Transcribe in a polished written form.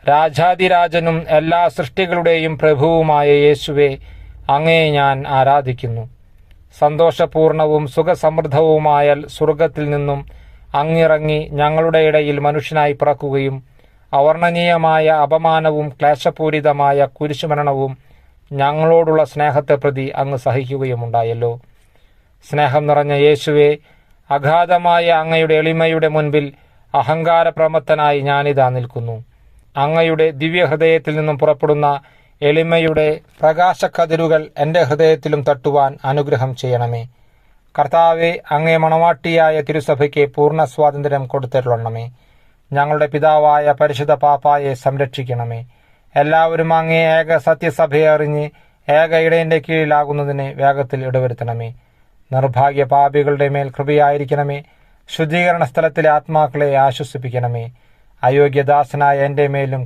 രാജാതിരാജനും എല്ലാ സൃഷ്ടികളുടെയും പ്രഭുവുമായ യേശുവെ, അങ്ങയെ ഞാൻ ആരാധിക്കുന്നു. സന്തോഷപൂർണവും സുഖസമൃദ്ധവുമായ സ്വർഗത്തിൽ നിന്നും അങ്ങിറങ്ങി ഞങ്ങളുടെ ഇടയിൽ മനുഷ്യനായി പിറക്കുകയും അവർണ്ണനീയമായ അപമാനവും ക്ലേശപൂരിതമായ കുരിശുമരണവും ഞങ്ങളോടുള്ള സ്നേഹത്തെ പ്രതി അങ്ങ് സഹിക്കുകയുമുണ്ടായല്ലോ. സ്നേഹം നിറഞ്ഞ യേശുവെ, അഗാധമായ അങ്ങയുടെ എളിമയുടെ മുൻപിൽ അഹങ്കാരപ്രമത്തനായി ഞാനിതാ നിൽക്കുന്നു. അങ്ങയുടെ ദിവ്യഹൃദയത്തിൽ നിന്നും പുറപ്പെടുന്ന എളിമയുടെ പ്രകാശക്കതിരുകൾ എൻ്റെ ഹൃദയത്തിലും തട്ടുവാൻ അനുഗ്രഹം ചെയ്യണമേ. കർത്താവെ, അങ്ങേ മണവാട്ടിയായ തിരുസഭയ്ക്ക് പൂർണ്ണ സ്വാതന്ത്ര്യം കൊടുത്തിട്ടുള്ളണമേ. ഞങ്ങളുടെ പിതാവായ പരിശുദ്ധ പാപ്പായെ സംരക്ഷിക്കണമേ. എല്ലാവരും അങ്ങേ ഏക സത്യസഭയെ അറിഞ്ഞ് ഏക ഇടയന്റെ കീഴിലാകുന്നതിന് വേഗത്തിൽ ഇടവരുത്തണമേ. നിർഭാഗ്യ പാപികളുടെ മേൽ കൃപയായിരിക്കണമേ. ശുദ്ധീകരണ സ്ഥലത്തിലെ ആത്മാക്കളെ ആശ്വസിപ്പിക്കണമേ. അയോഗ്യദാസനായ എൻ്റെ മേലും